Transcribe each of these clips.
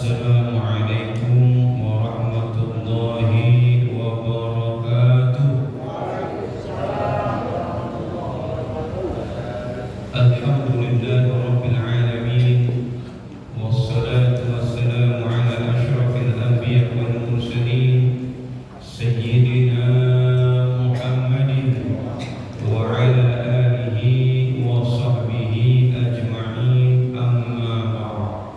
Assalamualaikum warahmatullahi wabarakatuh. Alhamdulillah rabbil alamin, wassalatu wassalamu ala asyrafil anbiya wal mursalin sayyidina Muhammadin wa ala alihi wa sahbihi ajma'in, amma ba'd.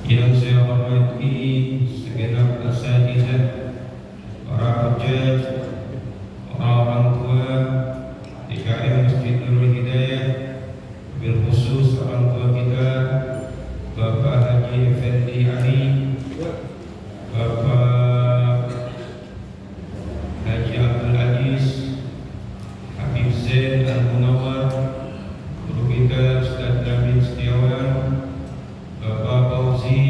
Yang saya hormati segenap asatidzah, para hujjaj, orang tua DKM Masjid Nurul Hidayah, bil khusus orang tua kita Bapak Haji Effendi Ali, Bapak Haji Abdul Aziz, Habib Zain Al-Munawar, guru kita Ustaz David Setiawan, Bapak Fauzi,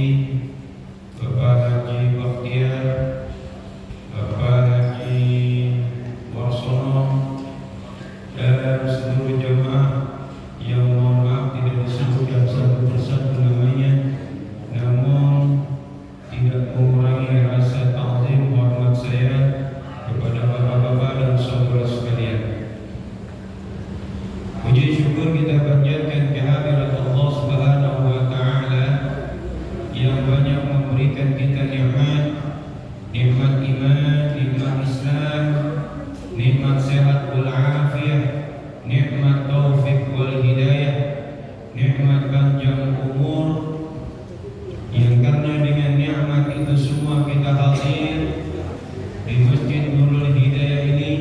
Bapak Haji Bakhtiar, Bapak Haji Warsono, dan seluruh jemaah yang mohon maaf tidak disebutkan satu persatu namanya, namun tidak mengurangi rasa ta'zim hormat saya kepada bapak-bapak dan saudara sekalian. Puji syukur kita panjatkan kehadirat Allah Subhanahu wa taala yang banyak memberikan kita nikmat iman, nikmat Islam, nikmat sehat wal afiyah, nikmat taufik wal hidayah, nikmat panjang umur, yang karena dengan nikmat itu semua kita hadir di Masjid Nurul Hidayah ini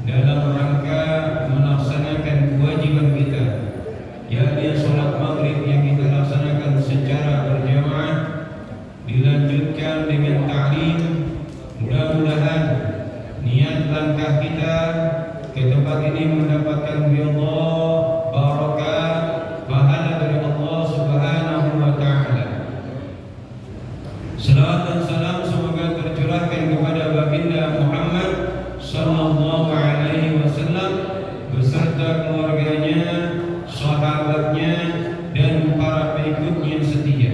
dalam rangka melaksanakan kewajiban kita, yakni sholat maghrib yang kita laksanakan secara berjamaah, dilanjutkan dengan ta'lim. Mudah-mudahan niat langkah kita ke tempat ini mendapatkan ridha, barakah, pahala dari Allah Subhanahu wa taala. Salawat dan salam semoga tercurahkan kepada baginda Muhammad sallallahu alaihi wasallam beserta keluarganya, sahabatnya, dan para pengikutnya setia.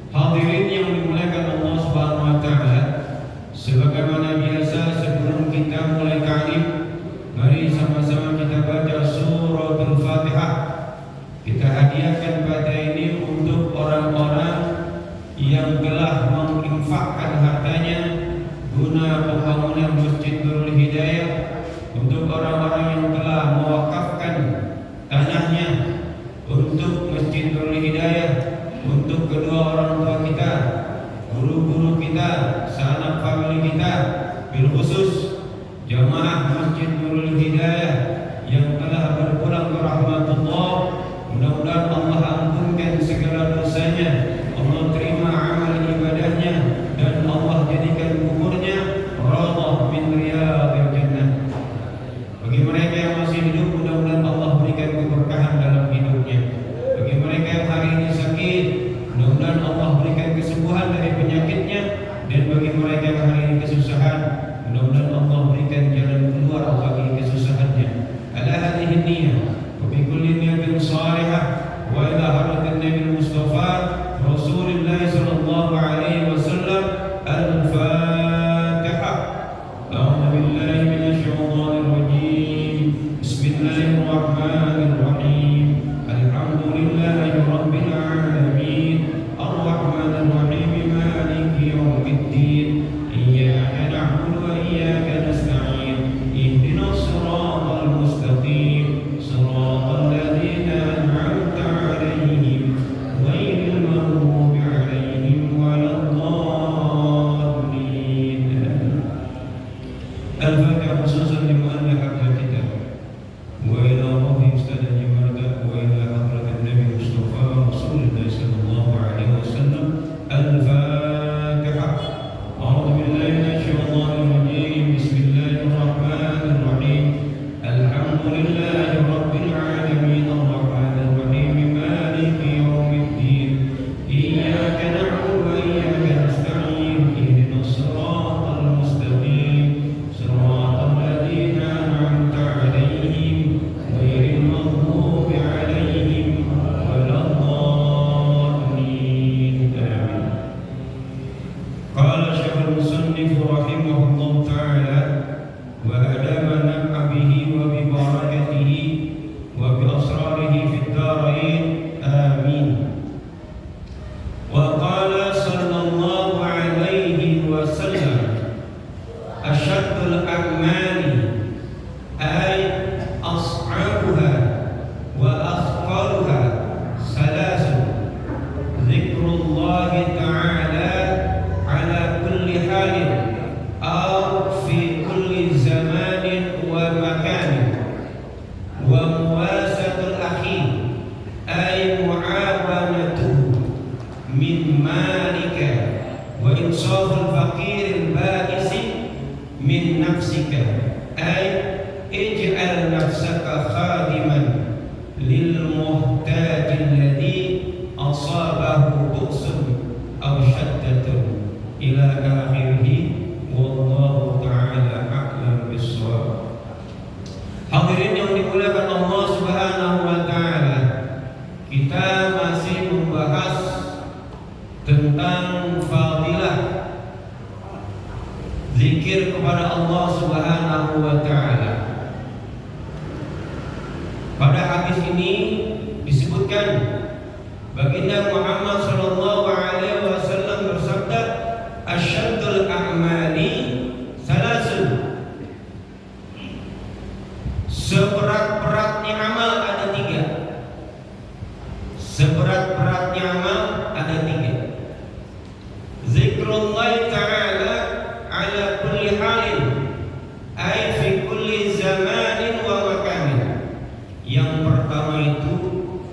Hadirin yang dimuliakan Allah Subhanahu wa taala, sebagaimana biasa sebelum kita mulai ta'lim, mari sama-sama kita baca suratul Fatihah. Kita hadiahkan pada ini untuk orang-orang yang telah menginfakkan hartanya guna pembangunan Masjid Nurul Hidayah, untuk orang-orang yang telah mewakafkan tanahnya untuk Masjid Nurul Hidayah, untuk kedua orang tua kita, guru-guru kita, sanak famili kita, bil khusus jamaah Masjid Nurul Hidayah yang telah berpulang ke rahmatullah. Mudah-mudahan Allah ampunkan segala dosanya, Allah terima amal ibadahnya, dan Allah jadikan kuburnya radhah min riyadil jannah. Bagi mereka yang masih hidup, mudah-mudahan Allah berikan keberkahan dalam hidupnya. Bagi mereka yang hari ini sakit, mudah-mudahan Allah berikan kesembuhan dari penyakitnya. Dan bagi mereka yang hari ini kesusahan, mudah-mudahan Allah berikan jalan keluar bagi kesusahannya. Ala hadhihi niyyah wa bi kulli niyyatin insaful faqiril ba'isi min nafsika ay ij'al nafsaka khadiman lil muhtaji alladhi asabahu bu'sun aw syaddatun ila akhirih wallahu ta'ala a'lam bissawab. Hadirin yang dimuliakan Allah Subhanahu wa taala, kita masih membahas tentang fadilah zikir kepada Allah Subhanahu wa taala. Pada hadis ini disebutkan baginda Muhammad sallallahu alaihi wasallam bersabda, "Asyaddul a'mali salasun." Seberat-beratnya amal ada tiga. Seberat-beratnya amal ada tiga. Zikrullah ta'ala ala kulli halin, ay fi kulli zamanin wa makanin. Yang pertama itu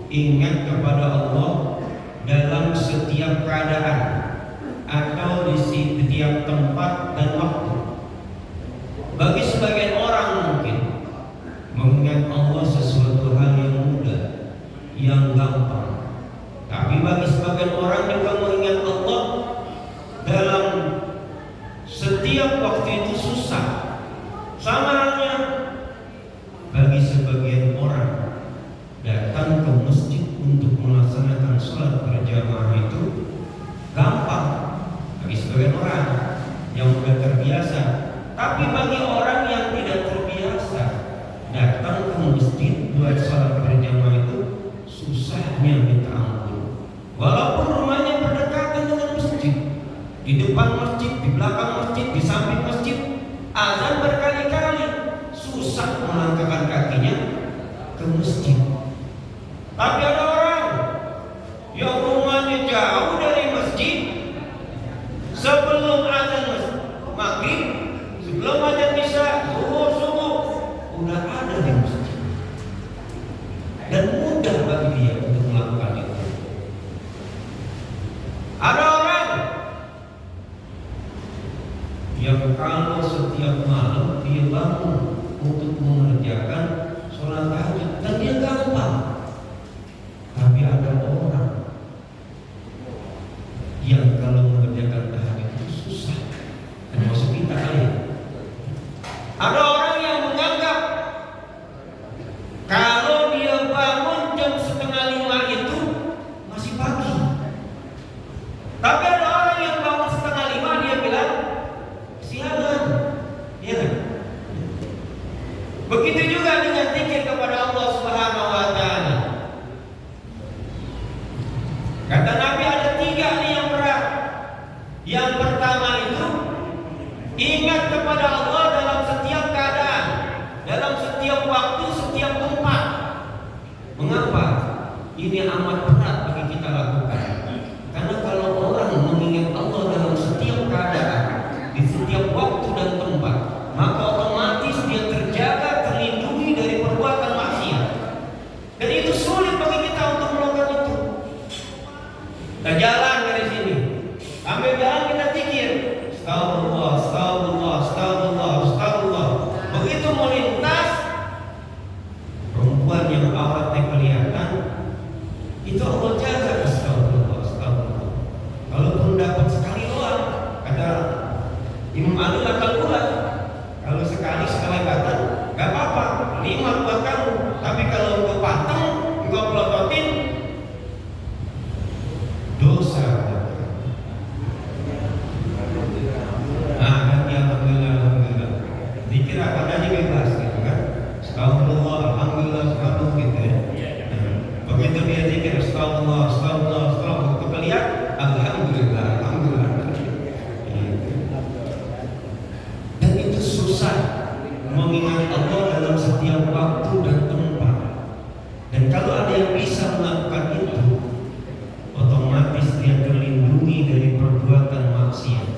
ingat kepada Allah dalam setiap keadaan atau di setiap tempat dan waktu. Bagi sebagian orang mungkin mengingat Allah sesuatu hal yang mudah, yang gampang. Tapi bagi sebagian orang juga mengingat Allah dalam setiap waktu itu susah. Sama halnya bagi sebagian orang datang ke masjid untuk melaksanakan sholat berjamaah itu gampang bagi sebagian orang yang sudah terbiasa. Tapi bagi orang yang tidak terbiasa datang ke masjid buat sholat berjamaah itu susahnya minta ampun. Walaupun rumahnya berdekatan dengan masjid, di depan masjid, di belakang masjid, di samping masjid, azan berkali-kali, susah melangkahkan kakinya ke masjid. Tapi ada orang yang rumahnya jauh dari masjid, sebelum azan maghrib, sebelum azan isya, subuh udah ada di masjid, dan mudah bagi dia untuk melakukan itu. Ada orang yang kalau setiap malam dia bangun untuk mengerjakan sholat tahajud dan dia gampang. Tapi ada orang yang kalau mengerjakan tahajud itu susah, termasuk kita kali. Ada orang yang menganggap kalau dia bangun jam 4:30 itu masih pagi. Tapi ada orang yang bangun 4:30 dia bilang siangan, ya kan? Begitu juga dengan zikir kepada Allah Subhanahu wa taala. Kata Nabi ada tiga nih yang berat. Yang pertama itu ingat kepada Allah dalam setiap keadaan, dalam setiap waktu, setiap tempat. Mengapa? Ini amat berat bagi kita lakukan. Karena kalau orang mengingat Allah dalam setiap keadaan, di setiap waktu dan tempat, maka otomatis dia terjaga, terlindungi dari perbuatan maksiat. Dan itu sulit bagi kita untuk melakukan itu. Kita jalan dari sini, sambil jalan kita zikir, astagfirullah, astagfirullah, astagfirullah, astagfirullah. Begitu melintas perempuan yang awalnya kelihatan, itu Allah jaga, astagfirullah, astagfirullah. Kalaupun dapat sekali doang, kata Imam Ali Al-Quran, kalau sekali kata gak apa-apa, nikmat buat kamu. Tapi kalau engkau pantang, engkau pelototin, dosa. Nah, kan ya, alhamdulillah. Zikir apa aja bebas gitu kan. Astagfirullah, alhamdulillah, subhanallah gitu ya. Begitu dia zikir astagfirullah, astagfirullah, astagfirullah, begitu kalian alhamdulillah, alhamdulillah. Dan itu susah mengingat Allah dalam setiap waktu dan tempat. Dan kalau ada yang bisa melakukan itu, otomatis dia terlindungi dari perbuatan maksiat.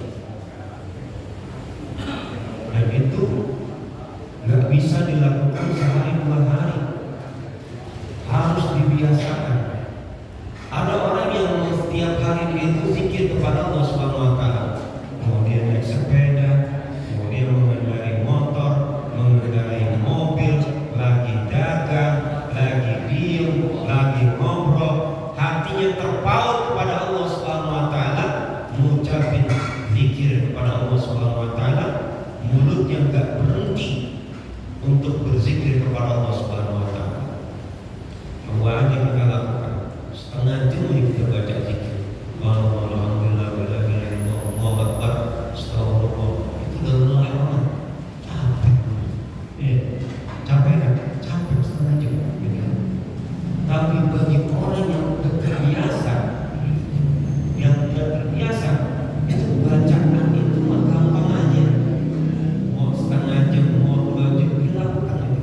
Dan itu nggak bisa dilakukan sehari dua hari, harus dibiasakan. Ada orang yang setiap hari itu zikir kepada Allah Subhanahu wa taala. Tapi bagi orang yang terbiasa, yang tidak terbiasa, itu bacaan itu mah gampang aja. Mau setengah jam, mau 2 jam, dilakukan itu.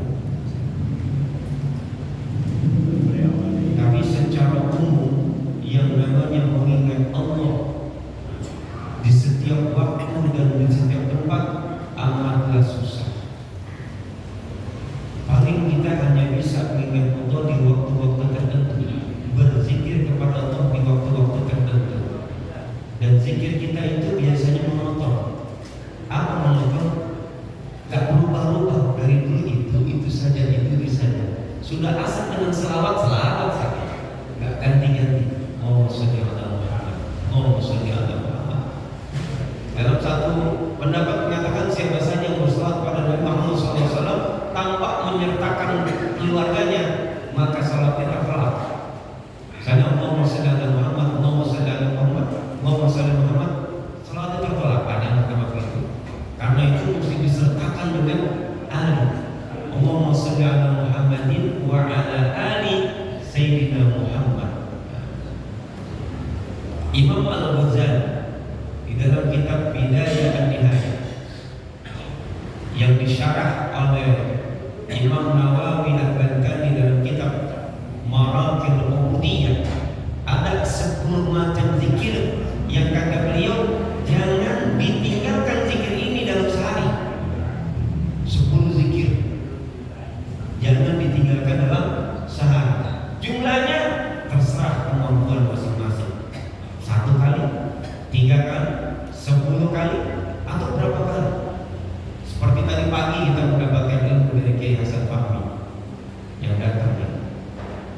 Tapi secara umum yang namanya mengingat Allah di setiap waktu dan di setiap tempat amatlah susah. Paling kita hanya bisa mengingat Allah di waktu-waktu tertentu, berzikir kepada Allah di waktu-waktu tertentu. Dan zikir kita itu biasanya monoton. Apa monoton? Gak berubah-ubah dari dulu itu saja, itu saja. Sudah asal dengan selawat saja, gak ganti-ganti. Oh sholli ala Muhammad, oh sholli ala Muhammad. Dalam satu pendapat menyatakan siapa saja yang bersalawat pada Nabi Muhammad SAW tanpa menyertakan keluarganya, maka salatnya tertolak. Misalnya Allahumma sholli ala Muhammad, Allahumma sholli ala Muhammad, Allahumma sholli ala Muhammad, salatnya tertolak. Ada yang mengatakan itu. Karena itu mesti disertakan dengan ali. Allahumma sholli ala Muhammadin wa ala ali Sayyidina Muhammad. Imam Al-Ghazali di dalam kitab Bidayah dan Nihayah yang disyarah oleh Imam Nawawi Al-Bantani dalam kitab Maraqil Ubudiyah, ada 10 macam zikir yang kata beliau jangan ditinggalkan zikir ini dalam sehari. 10 zikir jangan ditinggalkan dalam sehari. Jumlahnya terserah kemampuan masing-masing. 1 kali, 3 kali, 10 kali, atau berapa kali. Seperti tadi pagi kita mendapatkan ilmu dari Kiai Hasan Fahmi yang datang.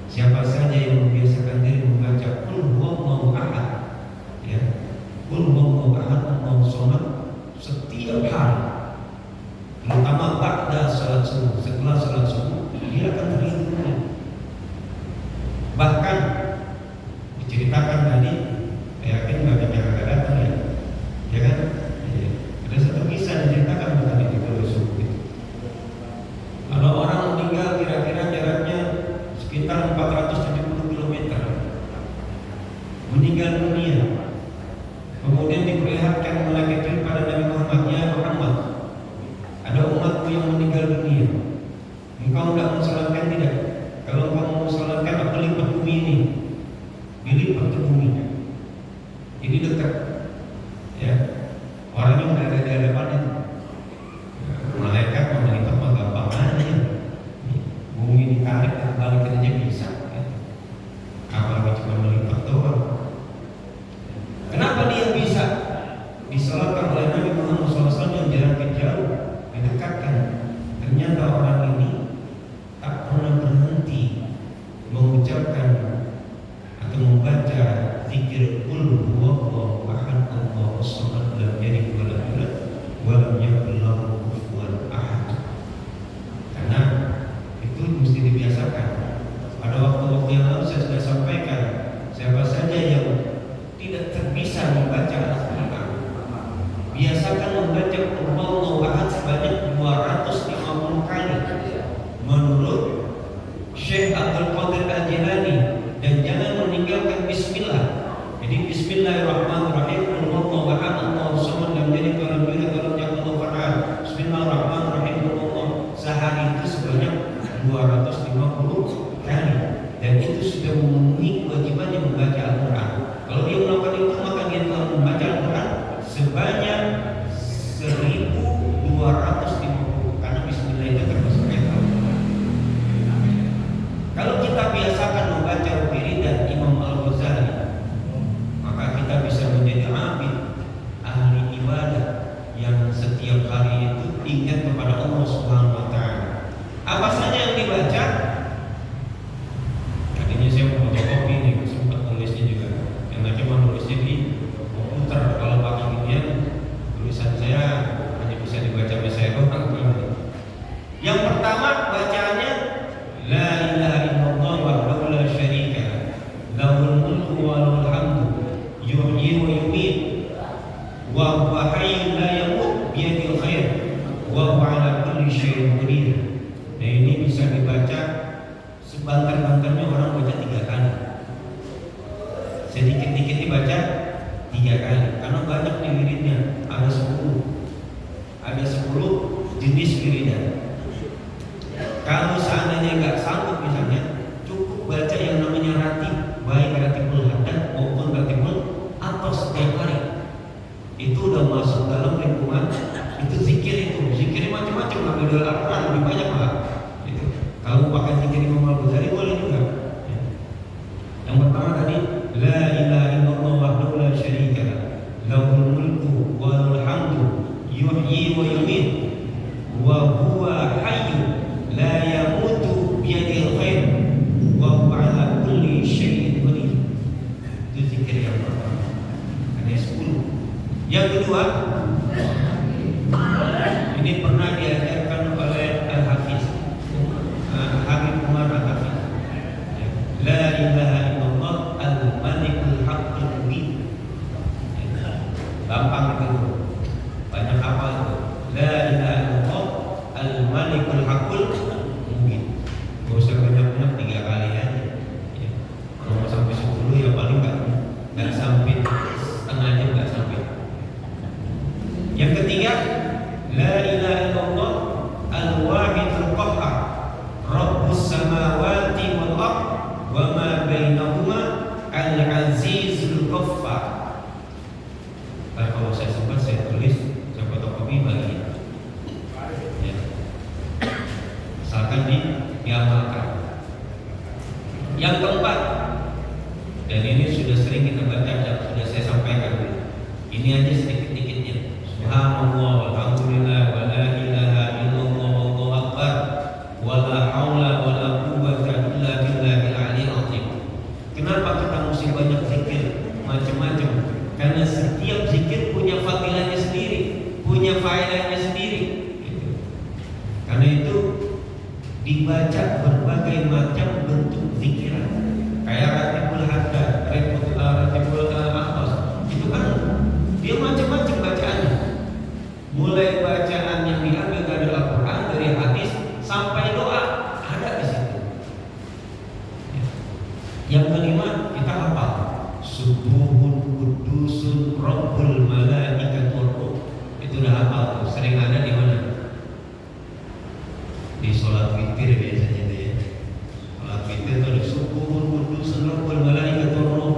Siapa saja yang membiasakan diri membaca Qul huwallahu ahad, ya, Qul huwallahu ahad, Allahu somad setiap hari, terutama ba'da salat subuh, setelah salat subuh, dia akan terhindar. Bahkan diceritakan tadi, yakin banyak yang akan datang ya kan? Ada satu kisah diceritakan tadi di Subuh itu. Kalau orang meninggal kira-kira jaraknya sekitar 470 km, meninggal dunia, kemudian diperlihatkan malaikat pada Nabi Muhammad, ya Muhammad, ada umatku yang meninggal dunia, engkau tidak mensolatkan tidak? Kalau engkau mau mensolatkan, aku lipat bumi ini, dilipat ke bumi. Ini dekat, ya. Orangnya udah ada di hadapan itu. Malaikat melipat mah gampang aja. Bumi ditarik dan balik aja bisa. Apalagi cuma melipat doang. Kenapa dia bisa disolatkan oleh Nabi Muhammad SAW yang jaraknya jauh, didekatkan? Ternyata orang ini tak pernah berhenti mengucapkan atau membaca zikir Qul huwallahu ahad, Allahu somad, lam yalid wa lam yulad wa lam yakul lahu kufuwan ahad. Karena itu mesti dibiasakan. Pada waktu-waktu yang lalu saya sudah sampaikan, siapa saja yang tidak terbiasa membaca Al-Quran, biasakan membaca Qul huwallahu ahad sebanyak 250 kali menurut Syekh Abdul Qadir Al-Jilani, dan jangan meninggalkan bismillah. Jadi bismillahirrahmanirrahim, Qul huwallahu ahad, Allahu somad, lam yalid wa lam yulad wa lam yakul lahu kufuwan ahad. Bismillahirrahmanirrahim, Qul huwallahu. Sehari itu sebanyak 250 kali, dan itu sudah memenuhi kewajibannya membaca Al-Quran. Kalau dia melakukan itu, maka dia telah membaca Al-Quran sebanyak 1250, karena bismillah itu termasuk ayat Al-Quran. Kalau kita biasakan membaca wiridan Imam Al-Ghazali, maka kita bisa menjadi abid, ahli ibadah yang setiap hari itu ingat kepada Allah Subhanahu wa Ta'ala. Apa saja yang dibaca? Tadinya saya mau fotokopi nih, sempat nulisnya juga. Yang cuma nulisnya di komputer. Kalau pakai ginian, tulisan saya hanya bisa dibaca saya doang. Yang pertama bacaannya La ilaha illallah wahdahu la syarika lahul mulku wa lahul hamdu yuhyi wa yumiit wa huwa hayyun la yamut biyadil khair wa huwa ala kulli syai'in qadir. Nah, ini bisa dibaca sebantar-bantarnya orang baca sedikit-dikit dibaca 3 kali karena banyak nih wiridnya, ada 10 jenis wiridan. Kalau seandainya nggak sanggup misalnya, cukup baca yang namanya ratib, baik ratibul hadat maupun ratibul atau setiap hari. Itu udah masuk dalam lingkungan itu zikirnya macam-macam, nggak beda Al-Quran lebih banyak lah. Itu. Kalau pakai zikir Imam Al-Ghazali boleh juga. Ya. Yang pertama tadi, la ilaha illallah wahdahu la syarika lah, lahul mulku wa lahul hamdu, yuhyi wa yumiit, wa huwa hayyu la yamutu biyadil khair, wa huwa ala kulli syai'in qadir. Itu zikir yang pertama. Ada 10. Yang kedua, ini pernah diajarkan oleh Al-Hafiz Habib Umar Al-Hafiz. La ilaha illallah al-malikul haqqul mubin. Gampang itu, banyak hafal itu. La ilaha illallah al-malikul haqqul mubin. Gak usah banyak-banyak, 3 kali aja. Ya. Kalau mau sampai 10 ya paling nggak sampai setengah jam, nggak sampai. Yang ketiga, la ilaha illallah al-wahidul qahhar, rabbus samawati wal ardh wa ma bainahuma al-azizul ghaffar. Kalau saya sempat saya tulis, saya fotokopi bagi. Ya. Misalkan diamalkan. Yang keempat, dan ini sudah sering kita baca dan sudah saya sampaikan dulu. Ini aja sedikit-dikitnya. Subhanallah walhamdulillah wa la ilaha illallah wallahu akbar wa la haula wa la quwwata illa billahil aliyyil azim. Kenapa kita mesti banyak zikir macam-macam? Karena setiap zikir punya fadilahnya sendiri, punya faedahnya sendiri. Karena itu dibaca berbagai macam bentuk zikiran. Kayak ratibul haddad, ratibul akhtas. Itu kan dia macam-macam bacaannya. Mulai bacaan yang diambil dari Al-Quran, dari hadis, sampai doa ada di situ. Yang kelima kita hafal Subuhun Qudusun Rabbul Malaikatul Ruh. Itu udah hafal tuh. Sering ada di mana? Di sholat witir biasanya deh ya. Sholat witir itu ada Subuhun Qudusun Rabbul Malaikatul Ruh.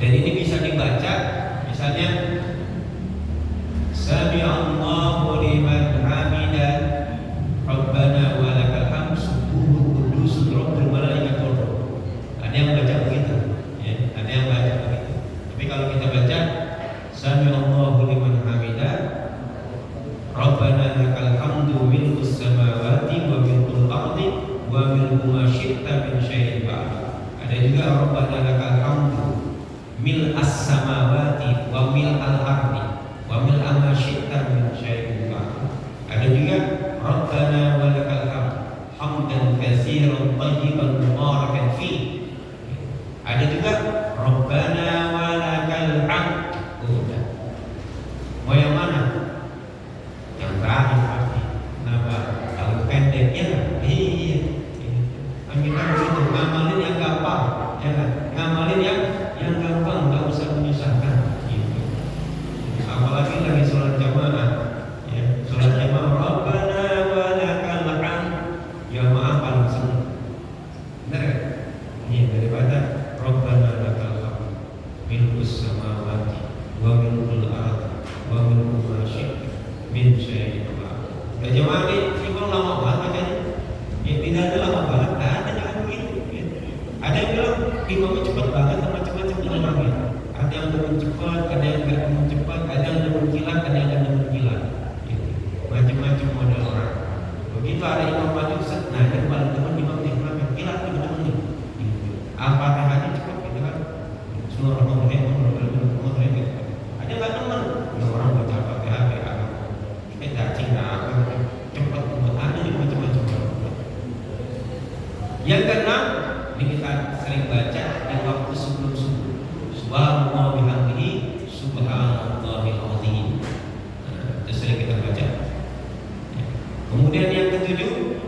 Dan ini bisa dibaca misalnya Sami'allahu liman hamidah Rabbana wa lakal hamd subuhun qudusun rabbul malaikatur ruh. Ada yang baca begitu ya, ada yang baca begitu. Tapi kalau kita baca Sami'allahu liman hamidah Rabbana lakal hamdu milkus samawati wa milkul ardi wa milku ma syi'ta min syai'in ba'd. Ada juga Rabbana lakal hamdu mil as-samawati wa mil al-ardi wa mil ma syi'ta min syai'in ba'd. Ada juga Rabbana wa lakal hamd hamdan katsiran thayyiban mubarakan fi. Ada juga Rabbana wa lakal hamd. Udah. Mau yang mana? Yang terakhir pasti. Kenapa? Kalau pendek ya iya. Kita begitu ngamalin yang gampang, ya kan? Ngamalin yang gampang, nggak usah menyusahkan. Gitu. Apalagi lagi sholat jamaah, ya sholat jamaah Rabbana wa lakal hamd, ya maaf paling senang. Benar kan? Iya, daripada Rabbana lakal hamd milkus samawati wa milkul ardi wa milku ma syi'ta min syai'in ba'd. Ya jemaah ini kalau lama banget bacanya. Ya tidak ada lama banget, nggak ada jangan begitu. Ya. Ada yang bilang imamnya cepat banget, macam-macam imamnya. Ada yang turun cepat, ada yang nggak turun cepat, ada yang turun kilat, ada yang turun kilat. Gitu. Macam-macam model orang. Begitu ada imam maju, nah yang paling depan imam yang kenapa kilat itu benar nih. Gitu. Apa tahajud cepat gitu kan? Surah Al-Mu'min, ada nggak teman? Ya orang baca pakai HP, Cina apa cepat, ada juga macam-macam. Yang keenam, ini kita sering baca di waktu sebelum subuh. Subhanallah bihamdihi subhanallahil azim. Itu sering kita baca. Kemudian yang ketujuh,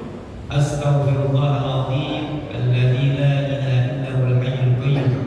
astaghfirullahaladzim alladzi la ilaha illa huwal hayyul qayyum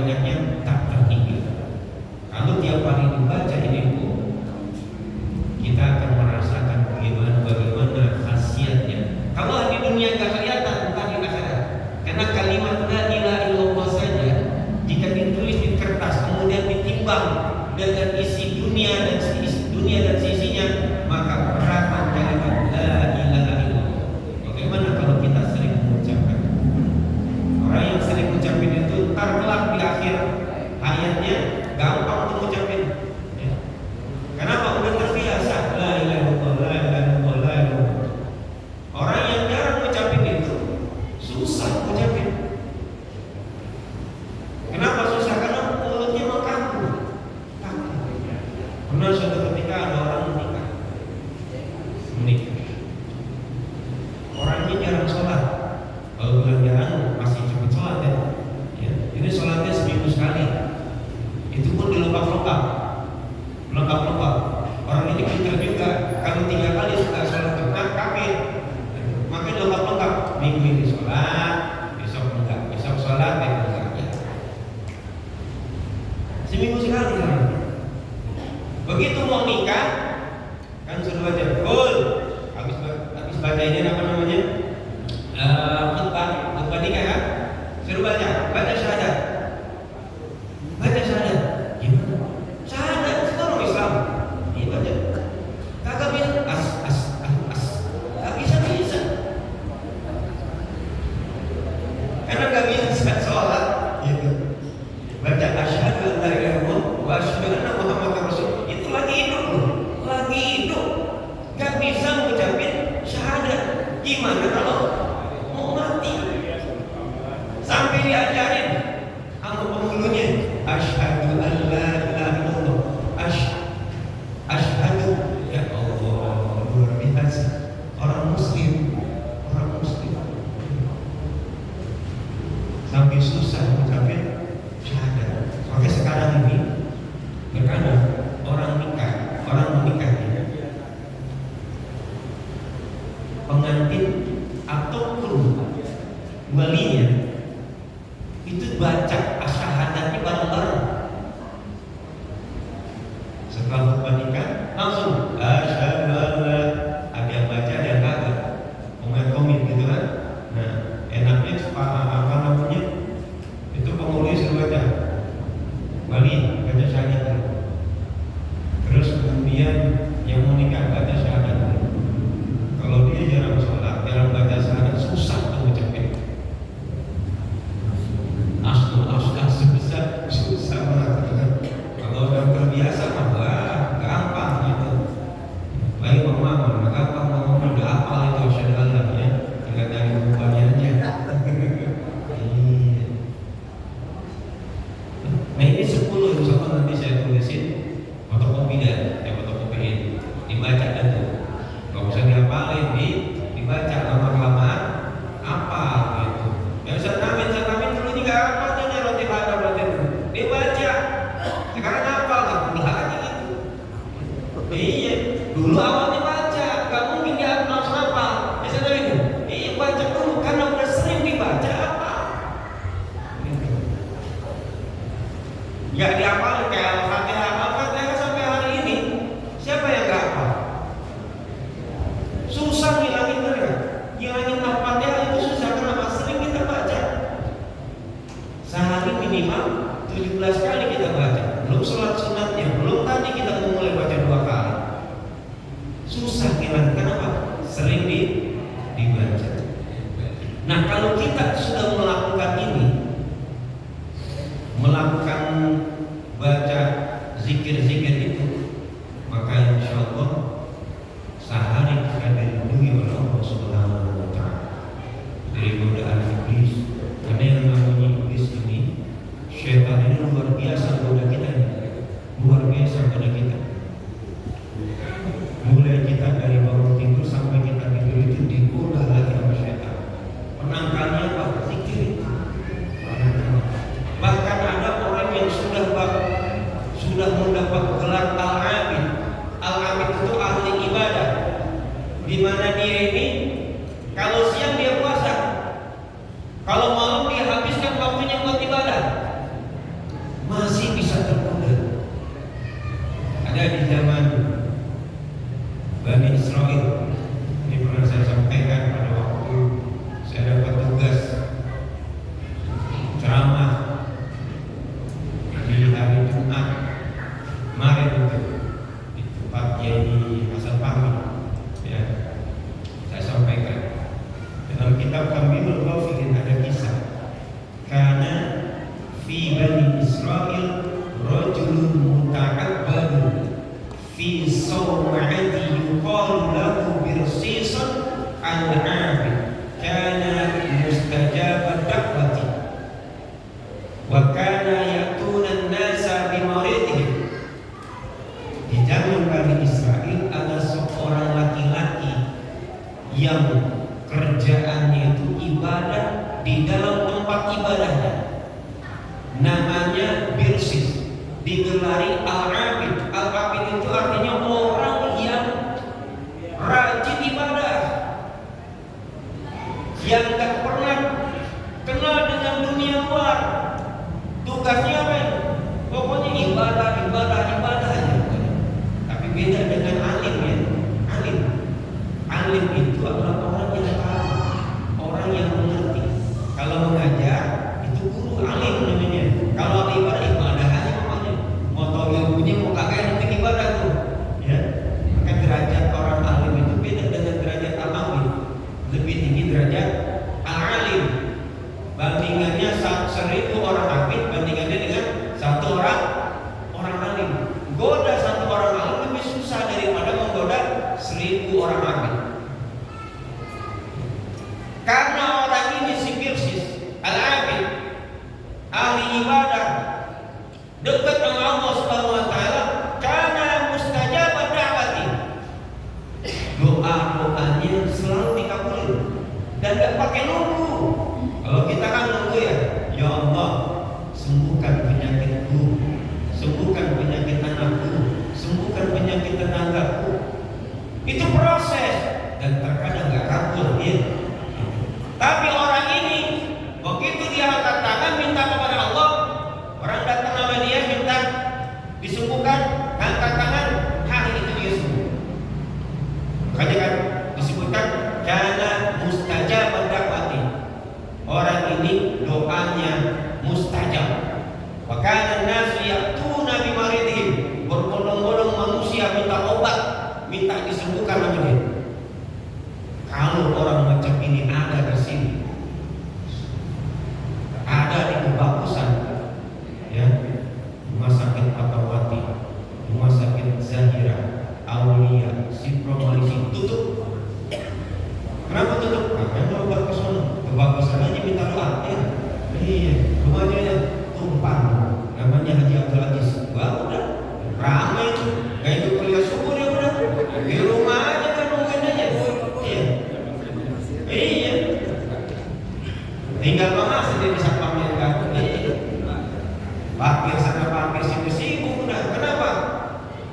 banyaknya tak terhingga. Kalau tiap hari dibaca ini buku, kita akan merasakan bagaimana khasiatnya. Kalau di dunia gak kelihatan, bukan di akhirat. Karena kalimat la ilaha illallah saja jika ditulis di kertas kemudian ditimbang dengan isi dunia dan sisinya, maka beratan kalimat la ilaha illallah. Bagaimana kalau kita sering mengucapkan? Orang yang sering mengucapkan itu kelak di akhir hayatnya gampang untuk mengucapkan. Ya. Kenapa? Udah terbiasa la ilaha illallah, la ilaha illallah, la ilaha illallah. Orang yang jarang mengucapkan itu susah mengucapkan. Kenapa susah? Karena mulutnya mau kaku. Pernah suatu ketika ada orang menikah. Orangnya jarang sholat. Kalau bilang jarang masih cepat sholat ya. Ini sholatnya seminggu sekali. Itu pun dilengkap-lengkap. Orang ini pintar juga. Kalau 3 kali sudah sholat Jumat kafir. Makanya lengkap-lengkap. Minggu ini sholat, besok enggak, besok sholat, enggak. Seminggu sekali kan. Begitu mau nikah, kan suruh baca. Habis baca ini apa namanya? Khutbah nikah kan? Suruh baca syahadat. Gimana? Syahadat itu orang Islam. Iya baca. Kagak bisa Gak bisa. Karena gak bisa sholat gitu. Baca asyhadu an la ilaha illallah wa asyhadu anna muhammadar rasul. Itu lagi hidup. Gak bisa mengucapkan syahadat. Gimana kalau mau mati? Sampai diajarin sama penghulunya asyhadu an la ilaha illallah. Asyhadu ya Allah, luar biasa. Orang muslim sampai susah mengucapkan syahadat. Oke, sekarang ini terkadang orang menikah pengantin ataupun walinya itu baca syahadatnya bareng-bareng. Setelah khutbah nikah langsung asyhadu an la, ada yang baca ada yang kagak, komen gitu kan. Nah, enaknya apa namanya? Itu penghulu suruh baca. Wali baca syahadat dulu. Terus kemudian yang mau nikah baca syahadat dulu. Kalau dia jarang sholat, jarang baca syahadat, susah mengucapkan. Susah banget. Kalau udah terbiasa mah gampang gitu. Baik mama gampang ngomong udah hafal itu syahadat ya. Tinggal dari bukunya aja. Nah ini 10 insya Allah nanti saya tulisin fotokopiin dibaca dulu. Gak usah dihafalin, dibaca lama-kelamaan apa gitu. Ya Ustaz Amin dulu juga apa aja roti dibaca. Sekarang apa enggak lagi gitu. Iya, dulu awalnya baca, gak mungkin dia langsung hafal. Bisa itu. Iya baca dulu karena udah sering dibaca apa. Gak dihafalin kayak Al-Fatihah sampai hari ini. Siapa yang gak hafal? Susah ngilangin Al-Fatihah itu susah. Kenapa? Sering kita baca. Sehari minimal 17 kali kita baca. Belum sholat sunatnya, belum tadi kita mulai baca 2 kali. Susah ngilangin. Kenapa? Sering dibaca. Nah kalau kita sudah melakukan ini, melakukan baca zikir-zikir itu, maka insya Allah sehari akan dilindungi oleh Allah Subhanahu wa Ta'ala dari godaan iblis. Karena yang namanya iblis ini, syaitan ini luar biasa goda kita, luar biasa goda kita. Mulai kita dari bangun tidur sampai kita tidur itu digoda lagi sama syaitan. Penangkalnya apa? Zikir. Bahkan ada orang yang sudah mendapat gelar al-abid. Al-abid itu ahli ibadah, di mana dia ini kalau siang dia puasa, kalau malam dia habiskan waktunya buat ibadah. ibadahnya. Namanya Bilqis, digelari Al-Abid. Al-Abid itu artinya orang yang rajin ibadah, yang gak pernah kenal dengan dunia luar. Tugasnya apa? Pokoknya ibadah aja. Tapi beda dengan alim ya. Alim itu adalah orang yang tahu, orang yang mengerti. Kalau mengajar itu guru, alim namanya. Kalau ibadah aja pokoknya. Mau tahu ilmunya mau kagak nanti ibadah tuh. Ya. Maka derajat orang alim itu beda dengan derajat al-alim. Lebih tinggi derajat al-alim. Bandingannya 1000 orang abid bandingannya dengan 1 orang alim. Goda 1 orang alim lebih susah daripada menggoda 1000 orang abid. Karena orang ini si Bilqis al-abid, ahli ibadah, dekat dengan Allah Subhanahu wa taala, karena mustajab da'wati. Doa-doanya selalu dikabulin dan enggak pakai nunggu. Kalau kita kan nunggu ya Allah, sembuhkan penyakitku, sembuhkan penyakit anakku, sembuhkan penyakit tetanggaku. Itu proses dan terkadang enggak kabul ya. Tapi orang ini begitu dia angkat tangan minta kepada Allah, orang datang sama dia minta disembuhkan, angkat tangan, hari itu dia sembuh. Makanya kan disebutkan kana mustajab da'wati. Orang ini doanya mustajab. Wa kana an-nasu ya'tuna bi maridihim. Berbondong-bondong manusia minta obat, minta disembuhkan sama dia. Kalau orang macam ini ada di sini, ada di Kebagusan, ya, Rumah Sakit Fatmawati, Rumah Sakit Zahira, Aulia, Sipro Malisi, tutup. Kenapa tutup? Karena obat ke sana. Kebagusan aja minta doa, ya. Iya, rumahnya ya tumpang. Namanya Haji Abdul Aziz. Wah, udah ramai itu. Gak ikut kuliah subuh dia udah. Di rumah aja kan mungkin aja. Iya. Tinggal bahas dia bisa pamerkan. Parkir sana parkir sini sibuk udah. Kenapa?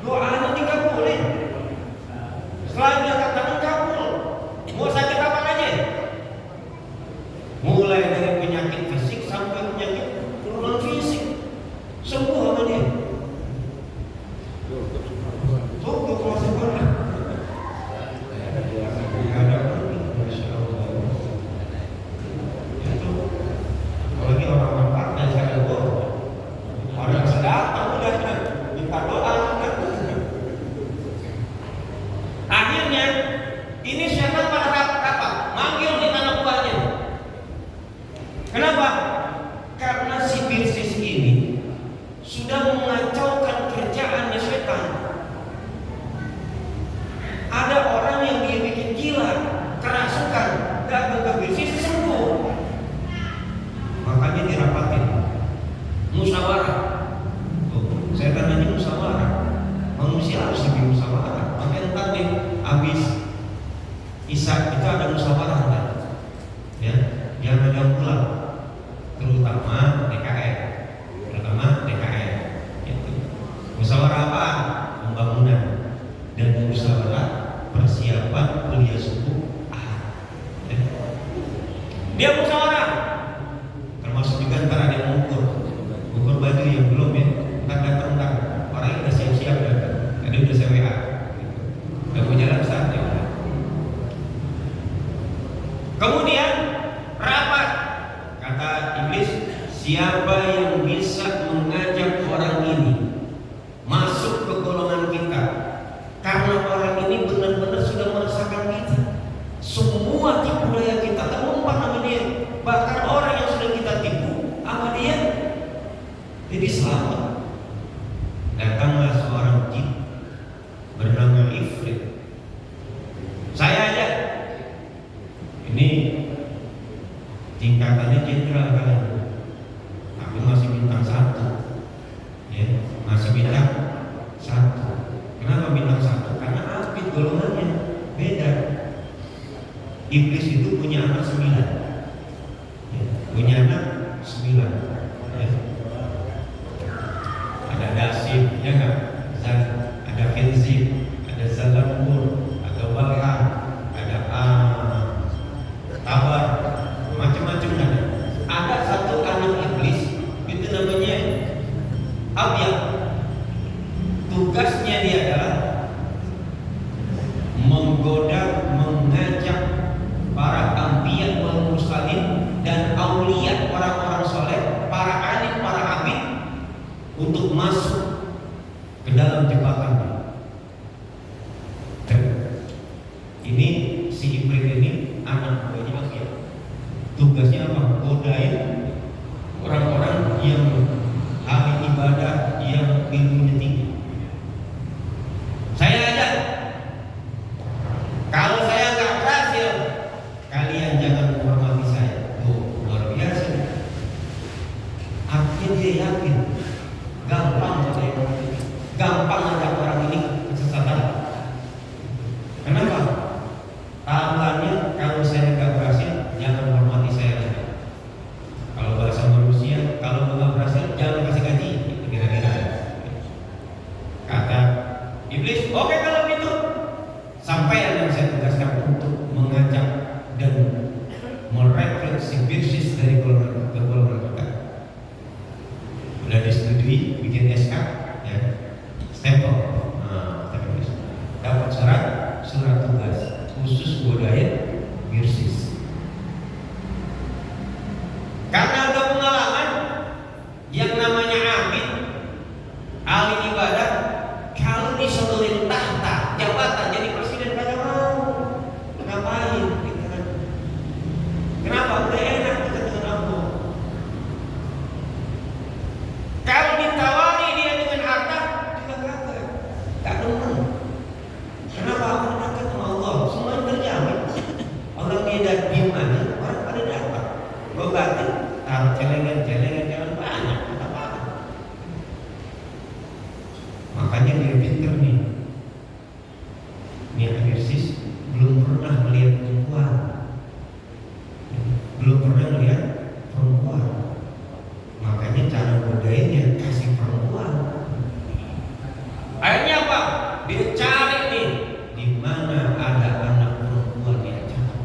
Doanya dikabulin. Selain dia katakan kabul, mau sakit apa aja? Mulai dari penyakit fisik sampai penyakit non fisik, sembuh sama dia. Cukup masih benar. Apalagi orang-orang partai saya orang sedang udah minta doa. Akhirnya ini setan pada apa? Manggil di anak buahnya. Kenapa? Karena si Bilqis ini sudah mengacaukan kerjaannya setan. Ada orang yang dia bikin gila, kerasukan, datang ke Bilqis sembuh. Makanya dirapatin musyawarah. Saya tanya musyawarah. Manusia harus lebih musyawarah. Makanya tadi habis Isya itu ada musyawarah kan? Ya, yang ada pulang, terutama DKR. Itu. Musyawarah apa? Pembangunan dan musyawarah persiapan kuliah subuh. Dia musyawarah. Termasuk juga antara ada yang ukur baju yang belum ya, datang orang yang udah siap-siap datang, jadi udah saya WA, udah punya langsat ya. Kemudian rapat, kata iblis, siapa yang bisa mengajak orang ini masuk ke golongan kita, karena orang ini benar-benar sudah meresahkan kita. Semua tipu daya kita terumpat sama dia. Bahkan orang yang sudah kita tipu sama dia jadi selamat. Datanglah seorang jin bernama Ifrit. Saya aja ini tingkatannya jenderal kalian, tapi masih bintang 1 ya, masih bintang 1. Kenapa bintang 1? Karena abid golongannya beda. Iblis itu punya anak 9 ya, punya anak 9. sin, ya nggak? Zan, ada khinzir, ada zalambur, ada balham, ada tabar, macam-macam ada. Ada satu anak iblis itu namanya Abyad. Tugasnya dia adalah menggoda, mengajak para anbiya wal mursalin dan auliya, orang-orang soleh, para alim, para abid untuk masuk ke dalam jebakannya. Ini si Ibrit ini anak buahnya Abyad. Tugasnya apa? Godain orang-orang yang ahli ibadah, yang ilmunya tinggi. Saya ajak, kalau saya nggak berhasil, kalian jangan menghormati saya. Tuh, luar biasa. Artinya dia yakin, gampang ada orang ini kesesatan. Kenapa? Tahapannya, kalau saya nggak berhasil, jangan menghormati saya lagi. Kalau bahasa manusia, kalau nggak berhasil, jangan kasih gaji. Kira-kira kata iblis, oke kalau gitu. Sampai yang saya tugaskan untuk mengajak dan merekrut si Birsis dari golongan kita. Sudah disetujui, bikin SK, ya, stempel, dapat surat tugas khusus budaya Birsis. Karena ada pengalaman yang namanya abid, ahli ibadah, kalau disodorin tahta jabatan jadi presiden kagak mau. Ngapain? Kenapa? Udah enak dekat dengan Allah. Kalau ditawari dia dengan harta juga kagak. Tak demen. Kenapa? Aku dekat sama Allah. Semuanya terjamin. Orang dia dah diem aja, orang pada dapat. Berarti taruh celengan jangan banyak. Makanya dia pinter nih. Niat Birsis belum pernah melihat perempuan, makanya cara godainnya kasih perempuan. Akhirnya apa? Dia cari nih di mana ada anak perempuan yang cakep.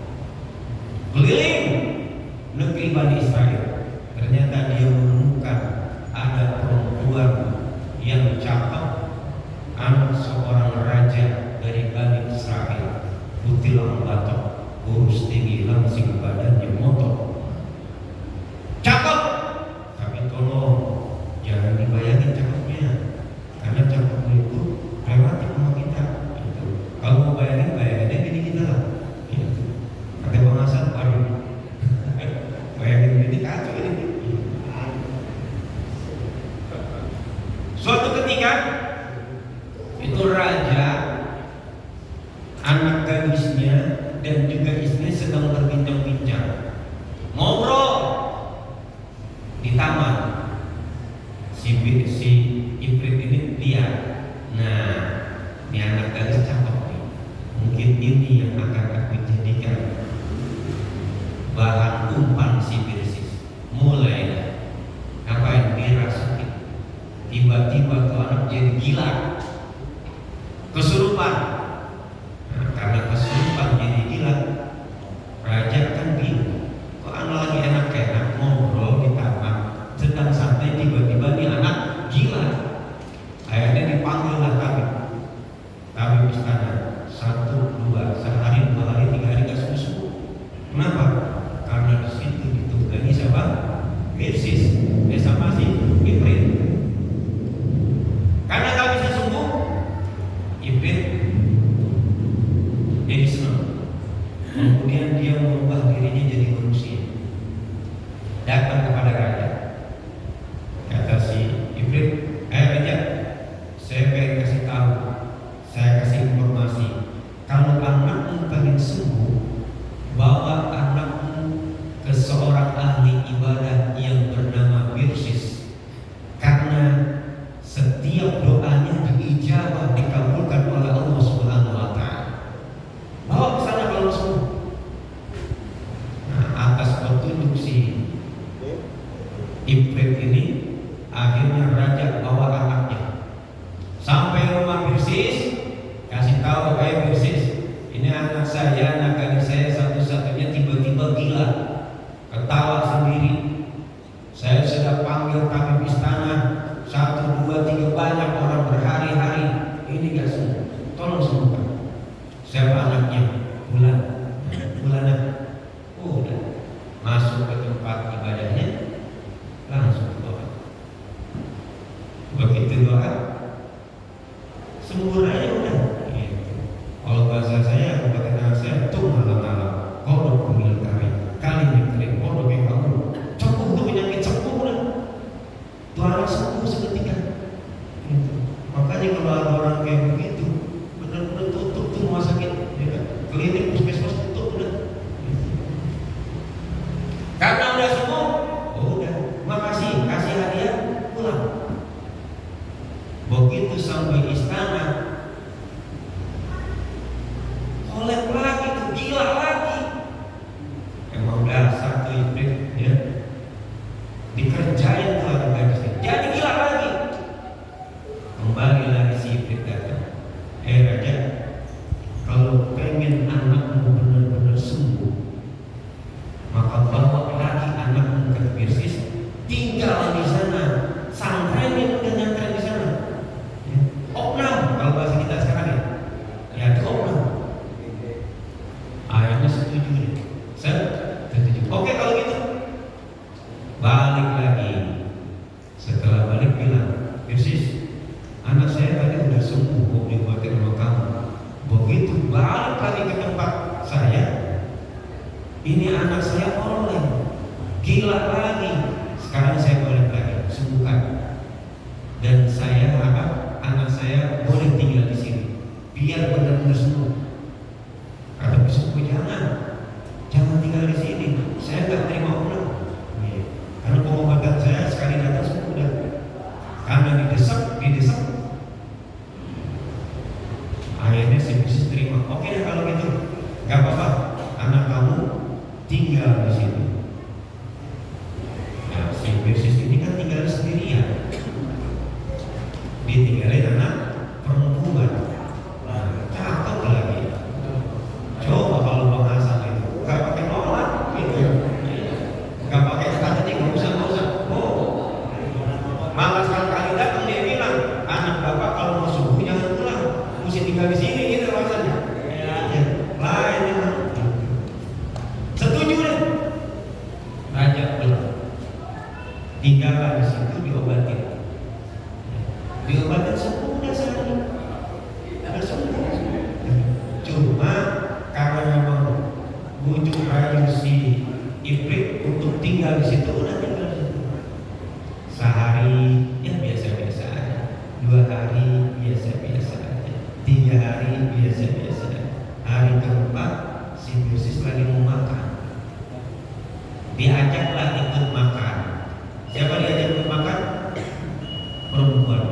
Keliling negeri Bani Israel, ternyata dia menemukan ada perempuan yang cakep, anak seorang raja dari Bani Israel, putih batok, kurus tinggi, langsing badannya motor, cakep. Tapi tolong jangan dibayangin cakepnya, karena cakepnya itu relatif sama kita. Kalau mau bayangin gini kita lah. Kata Bang Hasan, aduh, bayangin ini kacau ini. Suatu ketika itu raja, anak gadisnya dan juga istrinya sedang berbincang-bincang, ngobrol di taman. Si Ibrit ini lihat, nah ini anak gadis cakep nih, mungkin ini yang akan aku jadikan bahan umpan si Birsis. Mulai ngapain dirasukin, tiba-tiba tuh anak jadi gila, kesurupan. Nah, karena kesurupan jadi gila, raja kan bingung, kok anak lagi enak-enak ngobrol di taman, sedang santai, tiba-tiba nih anak gila. Akhirnya dipanggil lah tabib istana, 1, 2, sehari, 2 hari, 3 hari gak sembuh. Kenapa? Karena di situ ditunggangi siapa? Birsis, sama si Ibrit. Karena gak bisa sembuh, Ibrit satu, dua, tiga, banyak orang berhari-hari, ini gak sembuh, tolong sembuhkan. Siapa anaknya? Bulan. Udah masuk ke tempat ibadahnya, langsung doa. Begitu doa, sembuh aja udah. Kalau bahasa saya, kalau kata anak saya, tuh malam-malam kodok pemil kali kering kodok yang kamu sembuh tuh penyakit sembuh udah. Tuh anak sembuh seketika. Makanya kalau ada orang kayak begitu, benar-benar tutup tuh rumah sakit, ya kan? Klinik puskesmas tutup udah. Karena udah sembuh, udah, makasih, kasih hadiah, pulang. Begitu sampai istana, kolek lagi tuh, gila lagi. Emang dasar tuh iblis, ya. Dikerjain tuh orang gadisnya, jadi gila lagi. Kembali lagi si iblis datang. Raja, kalau pengen anakmu benar-benar sembuh, maka bawa lagi anakmu ke Tirsis, tinggal di sana, santrenin udah nyantren di sana. Ya. Opnam kalau bahasa kita sekarang ya, ya itu opnam. Ayahnya setuju nih, setuju. Oke kalau gitu, balik lagi. Setelah balik bilang, Tirsis, anak saya tadi udah sembuh, mau dibuatin sama kamu. Begitu balik lagi ke tempat saya, ini anak saya oleh gila lagi. Sekarang saya balik lagi, sembuhkan. Dan saya harap anak saya boleh tinggal di sini, biar benar-benar sembuh. Kata besok, jangan tinggal di sini. Saya nggak terima pulang. Karena pengobatan saya sekali datang sembuh udah. Karena didesak. Akhirnya si bisnis terima. Oke deh kalau gitu, nggak apa-apa. Anak kamu tinggal di sini. Nah, si bisnis ini kan tinggal sendirian. Ditinggalin anak perempuan. Nah, cakep lagi. Coba kalau Bang Hasan itu nggak pakai nolak, gitu. Nggak pakai kata nggak usah. Oh, malah sekali datang dia bilang, anak bapak kalau mau sembuh jangan pulang, mesti tinggal di sini gitu rasanya. Lain memang. Setuju deh. Raja pulang. Tinggal di situ diobatin. Diobatin sembuh udah sehari. Udah sembuh. Cuma karena memang bujuk rayu si iblis untuk tinggal di situ, udah tinggal di situ. Sehari ya biasa-biasa aja, 2 hari biasa-biasa aja, 3 hari biasa-biasa aja. Hari keempat si Yesus lagi mau makan, diajaklah ikut makan. Siapa diajak ikut makan? Perempuan.